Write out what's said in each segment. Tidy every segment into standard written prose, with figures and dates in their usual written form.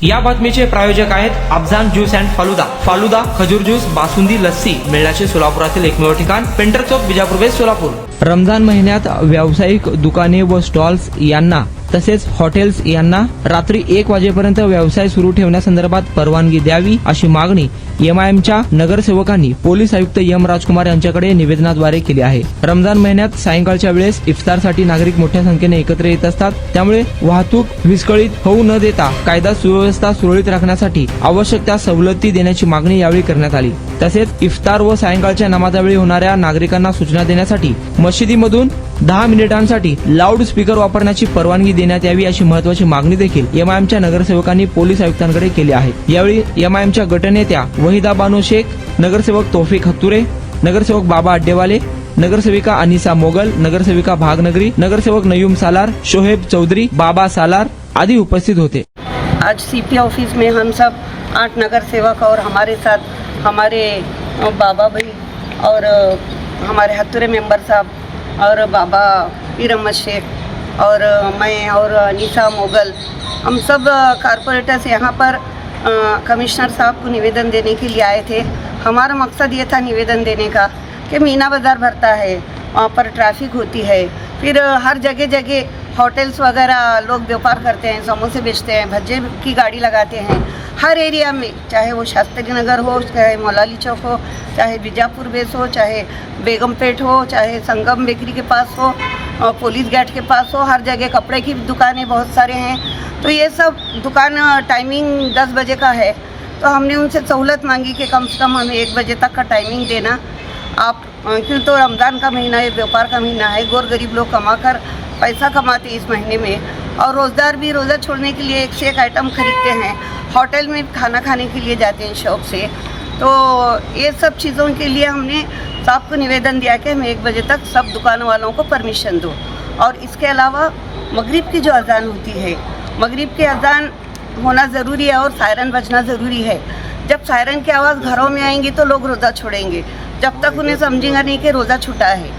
या बातमीचे प्रायोजक आहेत अफजान ज्यूस अँड फालुदा। फालुदा, खजूर ज्यूस, बासुंदी, लस्सी मिळण्याचे सोलापुरातील एकमेव ठिकाण पेंटर चौक, बिजापूर वेस्ट, सोलापूर। रमजान महिन्यात व्यावसायिक दुकाने व स्टॉल्स यांना तसेच हॉटेल्स यांना रात्री 1 वाजेपर्यंत व्यवसाय सुरू ठेवण्यासंदर्भात परवानगी द्यावी अशी मागणी एमआयएमच्या नगरसेवकांनी पोलीस आयुक्त एम राजकुमार यांच्याकडे निवेदनाद्वारे केली आहे। रमजान महिन्यात सायंकाळच्या वेळेस इफ्तारसाठी नागरिक मोठ्या संख्येने एकत्र येत असतात, त्यामुळे वाहतूक विस्कळीत होऊ न देता कायदा सुव्यवस्था सुरळीत राखण्यासाठी आवश्यक त्या सवलती देण्याची मागणी यावेळी करण्यात आली। तसेच इफ्तार व सायंकाळच्या नमाजावेळी होणाऱ्या नागरिकांना सूचना देण्यासाठी मशिदीमधून 10 मिनिटांसाठी लाऊड स्पीकर वापरण्याची परवानगी देण्यात यावी अशी महत्त्वाची मागणी देखील एमआयएमच्या नगरसेवकांनी पोलीस आयुक्तांकडे केली आहे। यावेळी एमआयएमच्या गटनेत्या वहिदा बानो शेख, नगरसेवक तौफिक हत्तुरे, नगरसेवक बाबा अड्डेवाले, नगरसेविका अनिसा मोगल, नगरसेविका भागनगरी, नगरसेवक नयूम सालार, शोहेब चौधरी, बाबा सालार आदि उपस्थित होते। आज सीपी ऑफिस में हम सब 8 नगर सेवक और हमारे साथ हमारे बाबा भाई और हमारे हत्तुरे मेंबर साहब और बाबा पीर अहमद शेख और मैं और अनीसा मोगल, हम सब कारपोरेटर्स यहाँ पर कमिश्नर साहब को निवेदन देने के लिए आए थे। हमारा मकसद ये था निवेदन देने का कि मीना बाज़ार भरता है, वहाँ पर ट्रैफिक होती है, फिर हर जगह जगह होटल्स वगैरह लोग व्यापार करते हैं, समोसे बेचते हैं, भज्जे की गाड़ी लगाते हैं। हर एरिया में, चाहे वो शास्त्री नगर हो, चाहे मौलाली चौक हो, चाहे बीजापुर बेस हो, चाहे बेगमपेट हो, चाहे संगम बेकरी के पास हो, पुलिस गेट के पास हो, हर जगह कपड़े की दुकानें बहुत सारे हैं। तो ये सब दुकान टाइमिंग 10 बजे का है, तो हमने उनसे सहूलत मांगी कि कम से कम हमें 1 बजे तक का टाइमिंग देना आप, क्यों तो रमज़ान का महीना है, व्यापार का महीना है, गोर गरीब लोग कमाकर पैसा कमाते इस महीने में, और रोज़दार भी रोज़ा छोड़ने के लिए एक से एक आइटम खरीदते हैं, होटल में खाना खाने के लिए जाते हैं शौक से। तो ये सब चीज़ों के लिए हमने साहब को निवेदन दिया कि हमें 1 बजे तक सब दुकान वालों को परमिशन दो। और इसके अलावा मगरिब की जो अजान होती है, मगरिब की अजान होना ज़रूरी है और सायरन बजना ज़रूरी है। जब सायरन की आवाज़ घरों में आएंगी तो लोग रोज़ा छोड़ेंगे, जब तक उन्हें समझेंगे नहीं कि रोज़ा छूटा है,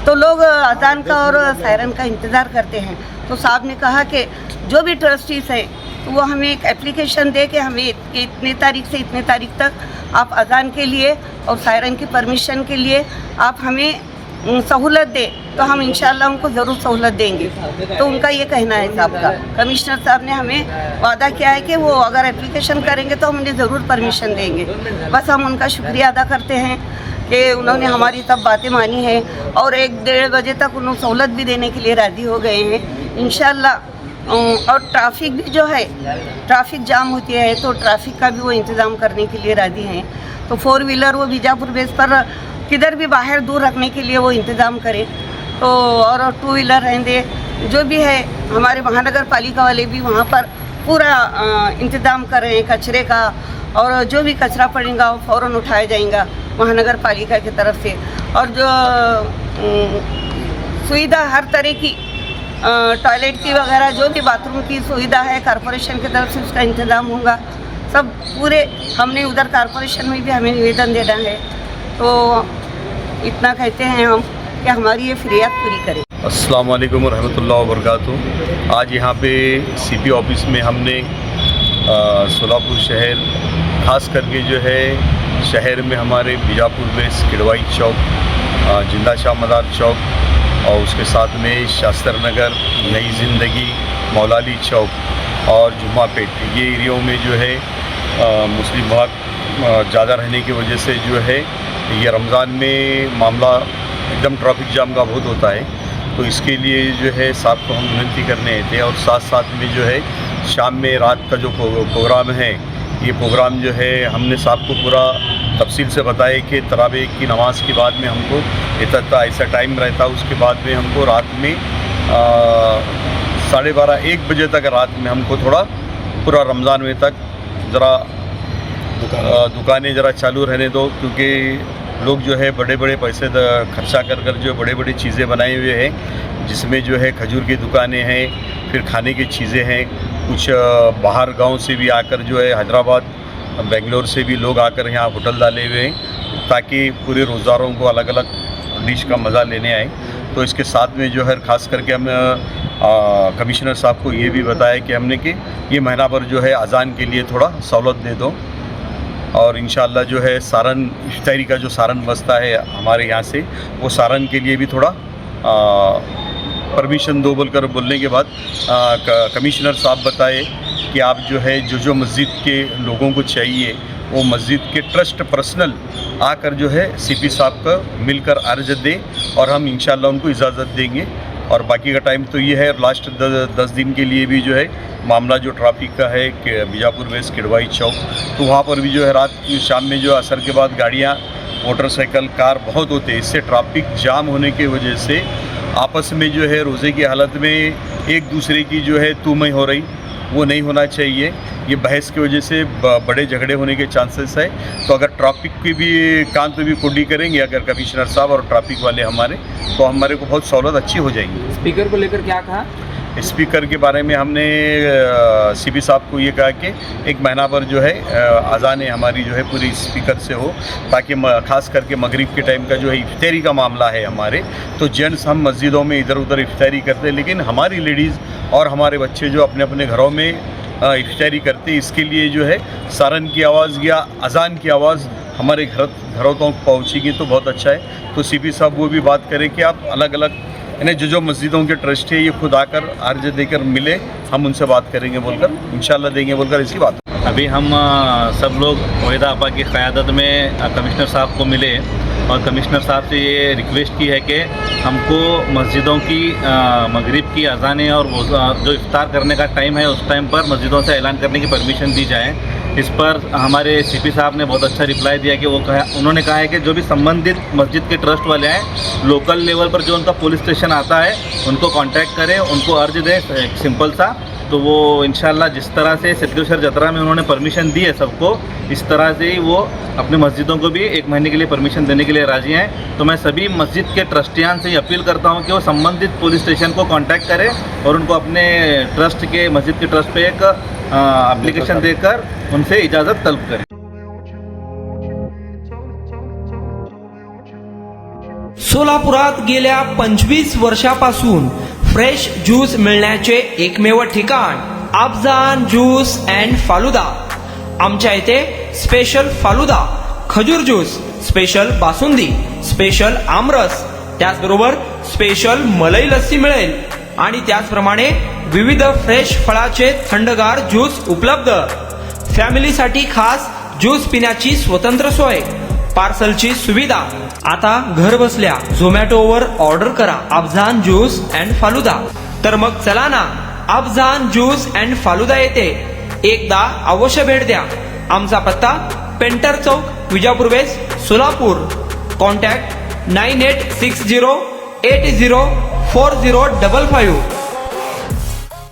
तो लोग अजान का और सायरन का इंतज़ार करते हैं। तो साहब ने कहा कि जो भी ट्रस्टीज़ हैं तो वो हमें एक एप्लीकेशन दे कि हमें इतने तारीख से इतने तारीख तक आप अजान के लिए और सायरन की परमिशन के लिए आप हमें सहूलत दें, तो हम इंशाल्लाह उनको ज़रूर सहूलत देंगे। तो उनका ये कहना है साहब का, कमिश्नर साहब ने हमें वादा किया है कि वो अगर एप्लीकेशन करेंगे तो हम उन्हें ज़रूर परमिशन देंगे। बस हम उनका शुक्रिया अदा करते हैं कि उन्होंने हमारी सब बातें मानी है और 1-1.5 बजे तक उन्होंने सहूलत भी देने के लिए राज़ी हो गए हैं इंशाल्लाह। और ट्रैफिक भी जो है, ट्रैफिक जाम होती है तो ट्रैफिक का भी वो इंतज़ाम करने के लिए राज़ी हैं। तो 4 व्हीलर वो बीजापुर बेस पर किधर भी बाहर दूर रखने के लिए वो इंतज़ाम करें। तो और 2 व्हीलर रहेंगे, जो भी है हमारे महानगर पालिका वाले भी वहाँ पर पूरा इंतज़ाम कर रहे हैं कचरे का, और जो भी कचरा पड़ेगा वो फ़ौरन उठाया जाएगा महानगर पालिका की तरफ से। और जो सुविधा हर तरह की टॉयलेट की वगैरह जो भी बाथरूम की सुविधा है कॉरपोरेशन की तरफ से उसका इंतज़ाम होगा। सब पूरे हमने उधर कॉरपोरेशन में भी हमें निवेदन देना है। तो इतना कहते हैं हम कि हमारी ये फरियाद पूरी करें। अस्सलाम वालेकुम रहमतुल्लाह व बरकातुहू। आज यहाँ पे सीपी ऑफिस में हमने सोलापुर शहर, खास करके जो है शहर में हमारे बीजापुर वेस्ट, किडवाई चौक, जिंदा शाह मदार चौक और उसके साथ में शास्त्र नगर, नई ज़िंदगी, मौलाली चौक और जुम्मा पेट, ये एरियाओं में जो है मुस्लिम भाग ज़्यादा रहने की वजह से जो है ये रमज़ान में मामला एकदम ट्रैफिक जाम का बहुत होता है। तो इसके लिए जो है साहब को हम विनती करने आए थे, और साथ साथ में जो है शाम में रात का जो प्रोग्राम है, ये प्रोग्राम जो है हमने साहब को पूरा तफसील से बताया कि तरावी की नमाज के बाद में हमको इतना ऐसा टाइम रहता, उसके बाद में हमको रात में 12:30-1 बजे तक रात में हमको थोड़ा पूरा रमज़ान में तक ज़रा दुकानें ज़रा चालू रहने दो, क्योंकि लोग जो है बड़े बड़े पैसे खर्चा कर जो बड़े बड़ी चीज़ें बनाए हुए हैं, जिसमें जो है खजूर की दुकानें हैं, फिर खाने की चीज़ें हैं, कुछ बाहर गांव से भी आकर जो है हैदराबाद, बेंगलोर से भी लोग आकर यहाँ होटल डाले हुए हैं ताकि पूरे रोज़ारों को अलग अलग डिश का मज़ा लेने आए। तो इसके साथ में जो है खास करके हम कमिश्नर साहब को ये भी बताया कि हमने कि ये महीना भर जो है अजान के लिए थोड़ा सहूलत दे दो, और इंशाअल्लाह जो है सारन इफ्तारी का जो सारन बसता है हमारे यहाँ से, वो सारन के लिए भी थोड़ा परमिशन दो बोलकर बोलने के बाद कमिश्नर साहब बताए कि आप जो है जो मस्जिद के लोगों को चाहिए वो मस्जिद के ट्रस्ट पर्सनल आकर जो है सीपी साहब का मिलकर अर्ज दें, और हम इंशाअल्लाह उनको इजाज़त देंगे। और बाकी का टाइम तो ये है, लास्ट 10 दिन के लिए भी जो है मामला जो ट्रैफिक का है कि बीजापुर वेस्ट किडवाई चौक, तो वहाँ पर भी जो है रात शाम में जो असर के बाद गाड़ियाँ मोटरसाइकिल कार बहुत होते हैं, इससे ट्रैफिक जाम होने की वजह से आपस में जो है रोज़े की हालत में एक दूसरे की जो है तू मैं हो रही, वो नहीं होना चाहिए। ये बहस की वजह से बड़े झगड़े होने के चांसेस है। तो अगर ट्रैफिक की भी काम पे भी कुंडी करेंगे अगर कमिश्नर साहब और ट्रैफिक वाले हमारे, तो हमारे को बहुत सहूलत अच्छी हो जाएगी। स्पीकर को लेकर क्या कहा? स्पीकर के बारे में हमने सीपी साहब को ये कहा कि एक महीना भर जो है अज़ानें हमारी जो है पूरी स्पीकर से हो, ताकि ख़ास करके मगरिब के टाइम का जो है इफ्तारी का मामला है हमारे, तो जेंट्स हम मस्जिदों में इधर उधर इफ्तारी करते हैं, लेकिन हमारी लेडीज़ और हमारे बच्चे जो अपने अपने घरों में इफ्तारी करते, इसके लिए जो है सारन की आवाज़ या अज़ान की आवाज़ हमारे घरों तक पहुँचेगी तो बहुत अच्छा है। तो सीपी साहब वो भी बात करें कि आप अलग अलग यानी जो मस्जिदों के ट्रस्ट है ये खुद आकर अर्ज देकर मिले, हम उनसे बात करेंगे बोलकर इंशाल्लाह देंगे बोलकर ऐसी बात। अभी हम सब लोग वहीदा आपा की क़यादत में कमिश्नर साहब को मिले और कमिश्नर साहब से ये रिक्वेस्ट की है कि हमको मस्जिदों की मगरिब की अज़ानें और जो इफ्तार करने का टाइम है उस टाइम पर मस्जिदों से ऐलान करने की परमिशन दी जाए। इस पर हमारे सीपी साहब ने बहुत अच्छा रिप्लाई दिया कि उन्होंने कहा है कि जो भी संबंधित मस्जिद के ट्रस्ट वाले हैं, लोकल लेवल पर जो उनका पुलिस स्टेशन आता है उनको कांटेक्ट करें, उनको अर्ज दें सिंपल सा, तो वो इंशाल्लाह जिस तरह से सिद्धेश्वर जतरा में उन्होंने परमिशन दी है सबको, इस तरह से ही वो अपने मस्जिदों को भी 1 महीने के लिए परमिशन देने के लिए राजी हैं। तो मैं सभी मस्जिद के ट्रस्टियान से अपील करता हूं कि वो संबंधित पुलिस स्टेशन को कांटेक्ट करें और उनको अपने ट्रस्ट के मस्जिद के ट्रस्ट पे एक एप्लीकेशन देकर उनसे इजाज़त तलब करें। सोलापुरात गेल्या 25 वर्षापासून फ्रेश ज्यूस मिळण्याचे एकमेव ठिकाण अफजान ज्यूस अँड फालुदा। आमच्या इथे स्पेशल फालुदा, खजूर ज्यूस, स्पेशल बासुंदी, स्पेशल आमरस, त्याचबरोबर स्पेशल मलाई लस्सी मिळेल आणि त्याचप्रमाणे विविध फ्रेश फळाचे थंडगार ज्यूस उपलब्ध। फॅमिलीसाठी खास ज्यूस पिण्याची स्वतंत्र सोय, पार्सलची सुविधा। आता घर बसल्या झोमॅटोवर ऑर्डर करा अफजान ज्यूस अँड फालुदा। तर मग चला ना अफजान ज्यूस अँड फालुदा येथे एकदा अवश्य भेट द्या। आमचा पत्ता पेंटर चौक, विजापूर वेस्ट, सोलापूर। कॉन्टॅक्ट 9860804055।